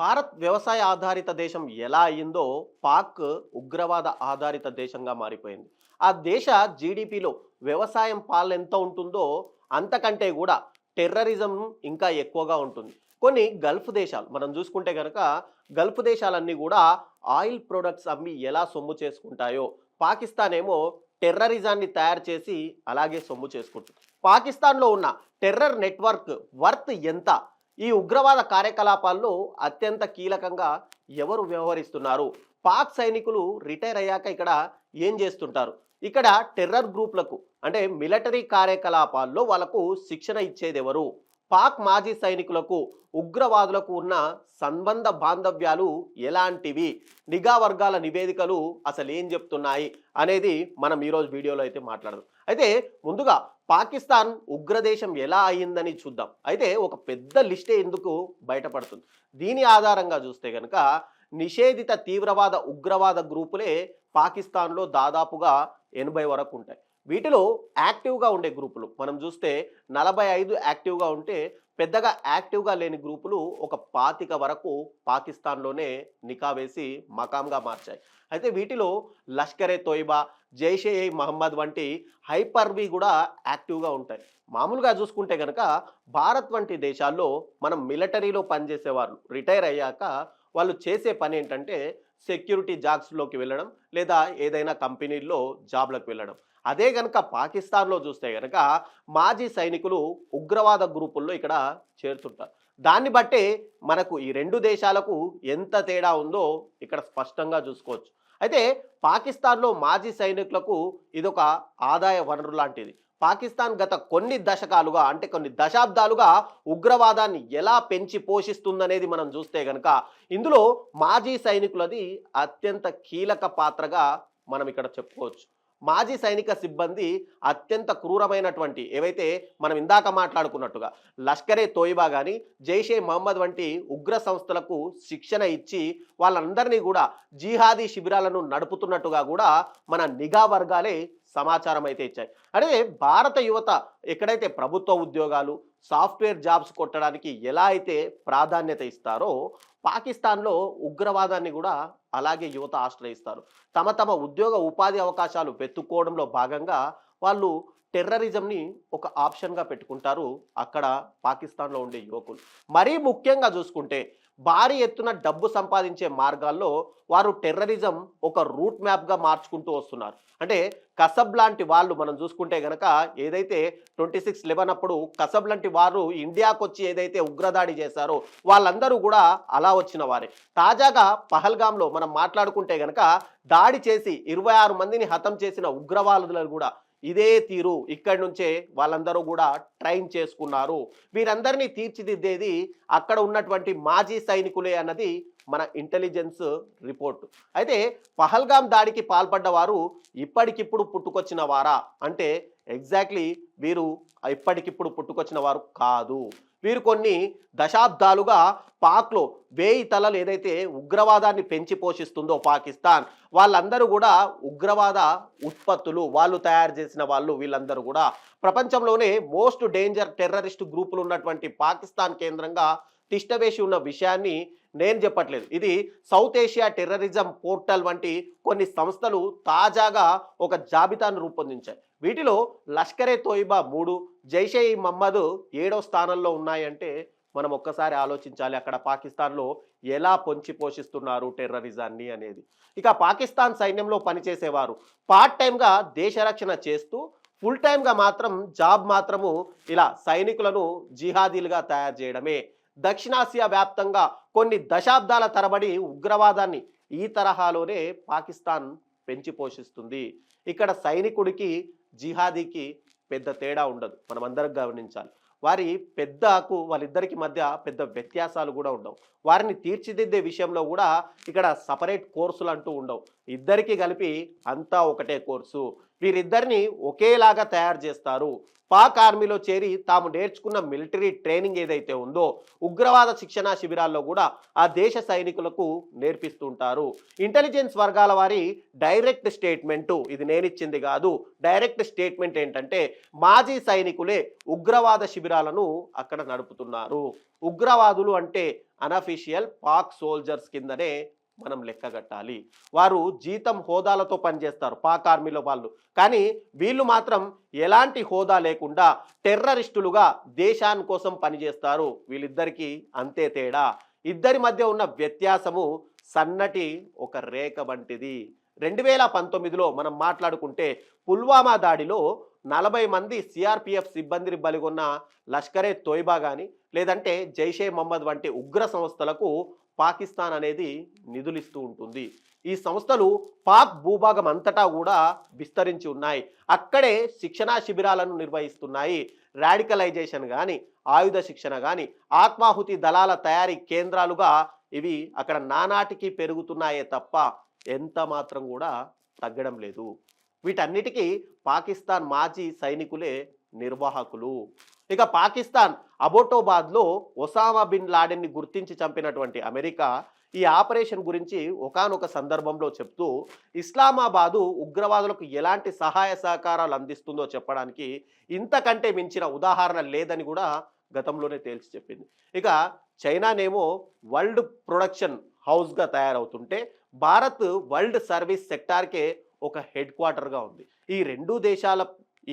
భారత్ వ్యవసాయ ఆధారిత దేశం ఎలా అయిందో పాక్ ఉగ్రవాద ఆధారిత దేశంగా మారిపోయింది. ఆ దేశ జీడిపిలో వ్యవసాయం పాలు ఎంత ఉంటుందో అంతకంటే కూడా టెర్రరిజం ఇంకా ఎక్కువగా ఉంటుంది. కొన్ని గల్ఫ్ దేశాలు మనం చూసుకుంటే కనుక గల్ఫ్ దేశాలన్నీ కూడా ఆయిల్ ప్రొడక్ట్స్ అమ్మి ఎలా సొమ్ము చేసుకుంటాయో పాకిస్తాన్ ఏమో టెర్రరిజాన్ని తయారు చేసి అలాగే సొమ్ము చేసుకుంటుంది. పాకిస్తాన్లో ఉన్న టెర్రర్ నెట్వర్క్ వర్త్ ఎంత, ఈ ఉగ్రవాద కార్యకలాపాల్లో అత్యంత కీలకంగా ఎవరు వ్యవహరిస్తున్నారు, పాక్ సైనికులు రిటైర్ అయ్యాక ఇక్కడ ఏం చేస్తుంటారు, ఇక్కడ టెర్రర్ గ్రూప్లకు అంటే మిలిటరీ కార్యకలాపాల్లో వాళ్ళకు శిక్షణ ఇచ్చేది ఎవరు, పాక్ మాజీ సైనికులకు ఉగ్రవాదులకు ఉన్న సంబంధ బాంధవ్యాలు ఎలాంటివి, నిఘా వర్గాల నివేదికలు అసలు ఏం చెప్తున్నాయి అనేది మనం ఈరోజు వీడియోలో అయితే మాట్లాడదాం. అయితే ముందుగా పాకిస్తాన్ ఉగ్రదేశం ఎలా అయ్యిందని చూద్దాం. అయితే ఒక పెద్ద లిస్టే ఎందుకు బయటపడుతుంది. దీని ఆధారంగా చూస్తే కనుక నిషేధిత తీవ్రవాద ఉగ్రవాద గ్రూపులే పాకిస్తాన్లో దాదాపుగా 80 వరకు ఉంటాయి. వీటిలో యాక్టివ్గా ఉండే గ్రూపులు మనం చూస్తే 45 యాక్టివ్గా ఉంటే పెద్దగా యాక్టివ్గా లేని గ్రూపులు ఒక 25 వరకు పాకిస్తాన్లోనే నికా వేసి మకాంగా మార్చాయి. అయితే వీటిలో లష్కరే తోయిబా, జైషే ఏ మహమ్మద్ వంటి హైపర్వి కూడా యాక్టివ్గా ఉంటాయి. మామూలుగా చూసుకుంటే కనుక భారత్ వంటి దేశాల్లో మనం మిలిటరీలో పనిచేసేవారు రిటైర్ అయ్యాక వాళ్ళు చేసే పని ఏంటంటే సెక్యూరిటీ జాబ్స్లోకి వెళ్ళడం లేదా ఏదైనా కంపెనీల్లో జాబ్లకు వెళ్ళడం. అదే కనుక పాకిస్తాన్లో చూస్తే కనుక మాజీ సైనికులు ఉగ్రవాద గ్రూపుల్లో ఇక్కడ చేరుతుంటారు. దాన్ని బట్టే మనకు ఈ రెండు దేశాలకు ఎంత తేడా ఉందో ఇక్కడ స్పష్టంగా చూసుకోవచ్చు. అయితే పాకిస్తాన్లో మాజీ సైనికులకు ఇదొక ఆదాయ వనరు లాంటిది. పాకిస్తాన్ గత కొన్ని దశకాలుగా అంటే కొన్ని దశాబ్దాలుగా ఉగ్రవాదాన్ని ఎలా పెంచి పోషిస్తుందనేది మనం చూస్తే కనుక ఇందులో మాజీ సైనికులది అత్యంత కీలక పాత్రగా మనం ఇక్కడ చెప్పుకోవచ్చు. మాజీ సైనిక సిబ్బంది అత్యంత క్రూరమైనటువంటి ఏవైతే మనం ఇందాక మాట్లాడుకున్నట్టుగా లష్కరే తోయిబా కానీ జైషే మహమ్మద్ వంటి ఉగ్ర సంస్థలకు శిక్షణ ఇచ్చి వాళ్ళందరినీ కూడా జిహాదీ శిబిరాలను నడుపుతున్నట్టుగా కూడా మన నిఘా వర్గాలే సమాచారం అయితే ఇచ్చాయి. అంటే భారత యువత ఎక్కడైతే ప్రభుత్వ ఉద్యోగాలు సాఫ్ట్వేర్ జాబ్స్ కొట్టడానికి ఎలా అయితే ప్రాధాన్యత ఇస్తారో పాకిస్తాన్లో ఉగ్రవాదాన్ని కూడా అలాగే యువత ఆశ్రయిస్తారు. తమ తమ ఉద్యోగ ఉపాధి అవకాశాలు వెతుక్కోవడంలో భాగంగా వాళ్ళు టెర్రరిజంని ఒక ఆప్షన్గా పెట్టుకుంటారు అక్కడ పాకిస్తాన్లో ఉండే యువకులు. మరీ ముఖ్యంగా చూసుకుంటే భారీ ఎత్తున డబ్బు సంపాదించే మార్గాల్లో వారు టెర్రరిజం ఒక రూట్ మ్యాప్గా మార్చుకుంటూ వస్తున్నారు. అంటే కసబ్ లాంటి వాళ్ళు మనం చూసుకుంటే కనుక ఏదైతే 26/11 అప్పుడు కసబ్ లాంటి వారు ఇండియాకు వచ్చి ఏదైతే ఉగ్రదాడి చేశారో వాళ్ళందరూ కూడా అలా వచ్చిన వారే. తాజాగా పహల్గామ్లో మనం మాట్లాడుకుంటే కనుక దాడి చేసి 26 మందిని హతం చేసిన ఉగ్రవాదులను కూడా ఇదే తీరు ఇక్కడి నుంచే వాళ్ళందరూ కూడా ట్రైన్ చేసుకున్నారు. వీరందరినీ తీర్చిదిద్దేది అక్కడ ఉన్నటువంటి మాజీ సైనికులే అన్నది మన ఇంటెలిజెన్స్ రిపోర్ట్. అయితే పహల్గామ్ దాడికి పాల్పడ్డ వారు ఇప్పటికిప్పుడు పుట్టుకొచ్చిన వారా అంటే ఎగ్జాక్ట్లీ వీరు ఇప్పటికిప్పుడు పుట్టుకొచ్చిన వారు కాదు. వీరు కొన్ని దశాబ్దాలుగా పాక్లో 1000 తలలు ఏదైతే ఉగ్రవాదాన్ని పెంచి పోషిస్తుందో పాకిస్తాన్, వాళ్ళందరూ కూడా ఉగ్రవాద ఉత్పత్తులు వాళ్ళు తయారు చేసిన వాళ్ళు. వీళ్ళందరూ కూడా ప్రపంచంలోనే మోస్ట్ డేంజర్ టెర్రరిస్ట్ గ్రూపులు ఉన్నటువంటి పాకిస్తాన్ కేంద్రంగా తిష్టవేసి ఉన్న విషయాన్ని నేను చెప్పట్లేదు. ఇది సౌత్ ఏషియా టెర్రరిజం పోర్టల్ వంటి కొన్ని సంస్థలు తాజాగా ఒక జాబితాను రూపొందించాయి. వీటిలో లష్కరే తోయిబా 3, జైషే ఈ మహమ్మద్ 7వ స్థానంలో ఉన్నాయంటే మనం ఒక్కసారి ఆలోచించాలి అక్కడ పాకిస్తాన్లో ఎలా పొంచి పోషిస్తున్నారు టెర్రరిజాన్ని అనేది. ఇక పాకిస్తాన్ సైన్యంలో పనిచేసేవారు పార్ట్ టైంగా దేశ రక్షణ చేస్తూ ఫుల్ టైంగా మాత్రం జాబ్ మాత్రము ఇలా సైనికులను జిహాదీలుగా తయారు చేయడమే. దక్షిణాసియా వ్యాప్తంగా కొన్ని దశాబ్దాల తరబడి ఉగ్రవాదాన్ని ఈ తరహాలోనే పాకిస్తాన్ పెంచి పోషిస్తుంది. ఇక్కడ సైనికుడికి జిహాదీకి పెద్ద తేడా ఉండదు, మనమందరం గమనించాలి. వాళ్ళిద్దరికి మధ్య పెద్ద వ్యత్యాసాలు కూడా ఉండవు. వారిని తీర్చిదిద్దే విషయంలో కూడా ఇక్కడ సపరేట్ కోర్సులు అంటూ ఉండవు. ఇద్దరికి కలిపి అంతా ఒకటే కోర్సు. వీరిద్దరిని ఒకేలాగా తయారు చేస్తారు. పాక్ ఆర్మీలో చేరి తాము నేర్చుకున్న మిలిటరీ ట్రైనింగ్ ఏదైతే ఉందో ఉగ్రవాద శిక్షణా శిబిరాల్లో కూడా ఆ దేశ సైనికులకు నేర్పిస్తుంటారు. ఇంటెలిజెన్స్ వర్గాల వారి డైరెక్ట్ స్టేట్మెంటు, ఇది నేనిచ్చింది కాదు, డైరెక్ట్ స్టేట్మెంట్ ఏంటంటే మాజీ సైనికులే ఉగ్రవాద శిబిరాలను అక్కడ నడుపుతున్నారు. ఉగ్రవాదులు అంటే అనఫీషియల్ పాక్ సోల్జర్స్ కిందనే మనం లెక్కగట్టాలి. వారు జీతం హోదాలతో పనిచేస్తారు పాక్ ఆర్మీలో వాళ్ళు, కానీ వీళ్ళు మాత్రం ఎలాంటి హోదా లేకుండా టెర్రరిస్టులుగా దేశాని కోసం పనిచేస్తారు. వీళ్ళిద్దరికీ అంతే తేడా. ఇద్దరి మధ్య ఉన్న వ్యత్యాసము సన్నటి ఒక రేఖ వంటిది. 2019లో మనం మాట్లాడుకుంటే పుల్వామా దాడిలో 40 మంది సిఆర్పిఎఫ్ సిబ్బందిని బలిగొన్న లష్కరే తోయిబా కానీ లేదంటే జైషే మహమ్మద్ వంటి ఉగ్ర సంస్థలకు పాకిస్తాన్ అనేది నిధులిస్తూ ఉంటుంది. ఈ సంస్థలు పాక్ భూభాగం అంతటా కూడా విస్తరించి ఉన్నాయి. అక్కడే శిక్షణా శిబిరాలను నిర్వహిస్తున్నాయి. రాడికలైజేషన్ కానీ ఆయుధ శిక్షణ కానీ ఆత్మాహుతి దళాల తయారీ కేంద్రాలుగా ఇవి అక్కడ నానాటికి పెరుగుతున్నాయే తప్ప ఎంత మాత్రం కూడా తగ్గడం లేదు. వీటన్నిటికీ పాకిస్తాన్ మాజీ సైనికులే నిర్వాహకులు. ఇక పాకిస్తాన్ అబోటోబాద్లో ఒసామా బిన్ లాడెన్ని గుర్తించి చంపినటువంటి అమెరికా ఈ ఆపరేషన్ గురించి ఒకానొక సందర్భంలో చెప్తూ ఇస్లామాబాదు ఉగ్రవాదులకు ఎలాంటి సహాయ సహకారాలు అందిస్తుందో చెప్పడానికి ఇంతకంటే మించిన ఉదాహరణ లేదని కూడా గతంలోనే తేల్చి చెప్పింది. ఇక చైనానేమో వరల్డ్ ప్రొడక్షన్ హౌస్గా తయారవుతుంటే భారత్ వరల్డ్ సర్వీస్ సెక్టార్కే ఒక హెడ్ క్వార్టర్గా ఉంది. ఈ రెండు దేశాల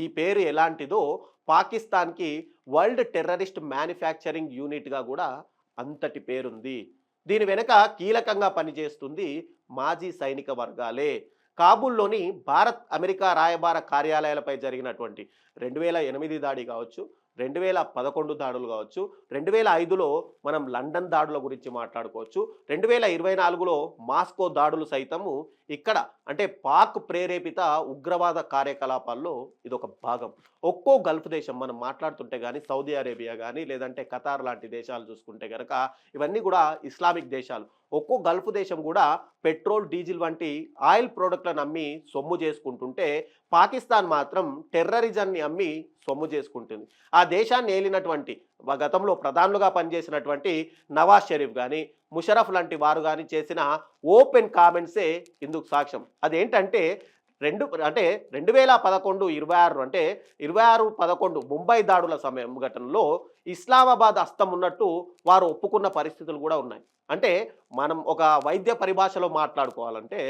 ఈ పేరు ఎలాంటిదో పాకిస్తాన్కి వరల్డ్ టెర్రరిస్ట్ మ్యానుఫ్యాక్చరింగ్ యూనిట్గా కూడా అంతటి పేరుంది. దీని వెనుక కీలకంగా పనిచేస్తుంది మాజీ సైనిక వర్గాలే. కాబూల్లోని భారత్ అమెరికా రాయబార కార్యాలయాలపై జరిగినటువంటి 2008 దాడి కావచ్చు, 2011 దాడులు కావచ్చు, 2005లో మనం లండన్ దాడుల గురించి మాట్లాడుకోవచ్చు, 2024లో మాస్కో దాడులు సైతము ఇక్కడ అంటే పాక్ ప్రేరేపిత ఉగ్రవాద కార్యకలాపాల్లో ఇదొక భాగం. ఒక్కో గల్ఫ్ దేశం మనం మాట్లాడుతుంటే కానీ సౌదీ అరేబియా కానీ లేదంటే ఖతార్ లాంటి దేశాలు చూసుకుంటే కనుక ఇవన్నీ కూడా ఇస్లామిక్ దేశాలు. ఒక్కో గల్ఫ్ దేశం కూడా పెట్రోల్ డీజిల్ వంటి ఆయిల్ ప్రోడక్ట్లను అమ్మి సొమ్ము చేసుకుంటుంటే పాకిస్తాన్ మాత్రం టెర్రరిజాన్ని అమ్మి సొమ్ము చేసుకుంటుంది. ఆ దేశాన్ని ఏలినటువంటి గతంలో ప్రధానులుగా పనిచేసినటువంటి నవాజ్ షరీఫ్ కానీ ముషరఫ్ లాంటి వారు కానీ చేసిన ఓపెన్ కామెంట్సే ఇందుకు సాక్ష్యం. అదేంటంటే 2011, 26 అంటే 26-11 ముంబై దాడుల సమయం ఘటనలో ఇస్లామాబాద్ హస్తం ఉన్నట్టు వారు ఒప్పుకున్న పరిస్థితులు కూడా ఉన్నాయి. అంటే మనం ఒక వైద్య పరిభాషలో మాట్లాడుకోవాలంటే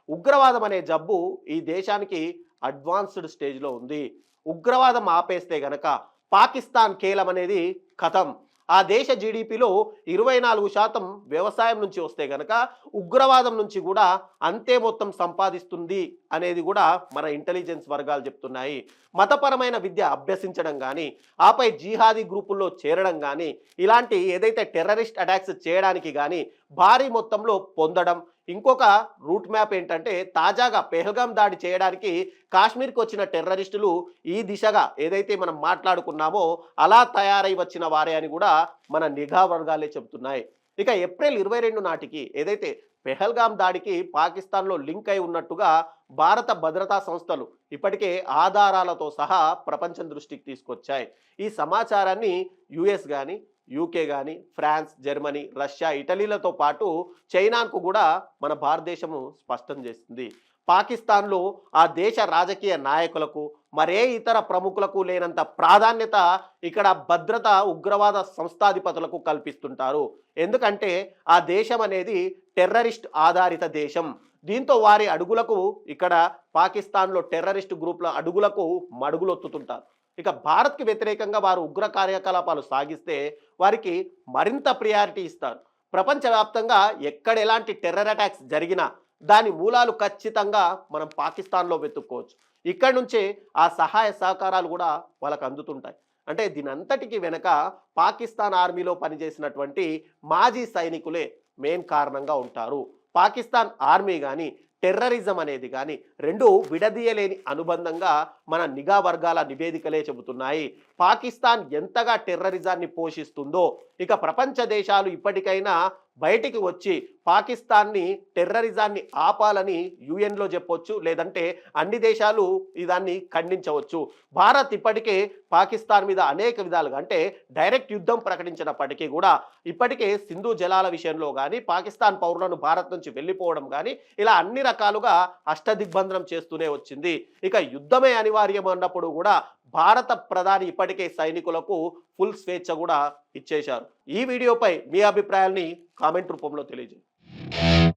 ఉగ్రవాదం అనే జబ్బు ఈ దేశానికి అడ్వాన్స్డ్ స్టేజ్లో ఉంది. ఉగ్రవాదం ఆపేస్తే గనక పాకిస్తాన్ కేలం అనేది ఖతం. ఆ దేశ జీడిపిలో 24% వ్యవసాయం నుంచి వస్తే గనక ఉగ్రవాదం నుంచి కూడా అంతే మొత్తం సంపాదిస్తుంది అనేది కూడా మన ఇంటెలిజెన్స్ వర్గాలు చెప్తున్నాయి. మతపరమైన విద్య అభ్యసించడం కానీ ఆపై జిహాదీ గ్రూపుల్లో చేరడం కానీ ఇలాంటి ఏదైతే టెర్రరిస్ట్ అటాక్స్ చేయడానికి కానీ భారీ మొత్తంలో పొందడం. ఇంకొక రూట్ మ్యాప్ ఏంటంటే తాజాగా పెహల్గాం దాడి చేయడానికి కాశ్మీర్కి వచ్చిన టెర్రరిస్టులు ఈ దిశగా ఏదైతే మనం మాట్లాడుకున్నామో అలా తయారై వచ్చిన వారే అని కూడా మన నిఘా వర్గాలే చెబుతున్నాయి. ఇక ఏప్రిల్ 22 నాటికి ఏదైతే పెహల్గాం దాడికి పాకిస్తాన్లో లింక్ అయి ఉన్నట్టుగా భారత భద్రతా సంస్థలు ఇప్పటికే ఆధారాలతో సహా ప్రపంచం దృష్టికి తీసుకొచ్చాయి. ఈ సమాచారాన్ని యుఎస్ కానీ యూకే కానీ ఫ్రాన్స్, జర్మనీ, రష్యా, ఇటలీలతో పాటు చైనాకు కూడా మన భారతదేశము స్పష్టం చేసింది. పాకిస్తాన్లో ఆ దేశ రాజకీయ నాయకులకు మరే ఇతర ప్రముఖులకు లేనంత ప్రాధాన్యత ఇక్కడ భద్రత ఉగ్రవాద సంస్థాధిపతులకు కల్పిస్తుంటారు. ఎందుకంటే ఆ దేశం అనేది టెర్రరిస్ట్ ఆధారిత దేశం. దీంతో వారి అడుగులకు ఇక్కడ పాకిస్తాన్లో టెర్రరిస్ట్ గ్రూపుల అడుగులకు మడుగులొత్తుతుంటారు. ఇక భారత్కి వ్యతిరేకంగా వారు ఉగ్ర కార్యకలాపాలు సాగిస్తే వారికి మరింత ప్రియారిటీ ఇస్తారు. ప్రపంచవ్యాప్తంగా ఎక్కడ ఎలాంటి టెర్రర్ అటాక్స్ జరిగినా దాని మూలాలు ఖచ్చితంగా మనం పాకిస్తాన్లో వెతుక్కోవచ్చు. ఇక్కడ నుంచే ఆ సహాయ సహకారాలు కూడా వాళ్ళకు అందుతుంటాయి. అంటే దీనంతటికి వెనక పాకిస్తాన్ ఆర్మీలో పనిచేసినటువంటి మాజీ సైనికులే మెయిన్ కారణంగా ఉంటారు. పాకిస్తాన్ ఆర్మీ కానీ టెర్రరిజం అనేది కానీ రెండు విడదీయలేని అనుబంధంగా మన నిఘా వర్గాల నివేదికలే చెబుతున్నాయి. పాకిస్తాన్ ఎంతగా టెర్రరిజాన్ని పోషిస్తుందో ఇక ప్రపంచ దేశాలు ఇప్పటికైనా బయటికి వచ్చి పాకిస్తాన్ని టెర్రరిజాన్ని ఆపాలని యుఎన్లో చెప్పొచ్చు, లేదంటే అన్ని దేశాలు దాన్ని ఖండించవచ్చు. భారత్ ఇప్పటికే పాకిస్తాన్ మీద అనేక విధాలుగా అంటే డైరెక్ట్ యుద్ధం ప్రకటించినప్పటికీ కూడా ఇప్పటికే సింధు జలాల విషయంలో కానీ పాకిస్తాన్ పౌరులను భారత్ నుంచి వెళ్ళిపోవడం కానీ ఇలా అన్ని రకాలుగా అష్టదిగ్బంధనం చేస్తూనే వచ్చింది. ఇక యుద్ధమే అనివార్యం అన్నప్పుడు కూడా భారత ప్రధాని ఇప్పటికే సైనికులకు ఫుల్ స్వేచ్ఛ కూడా ఇచ్చేశారు. ఈ వీడియోపై మీ అభిప్రాయాల్ని కామెంట్ రూపంలో తెలియజేయండి.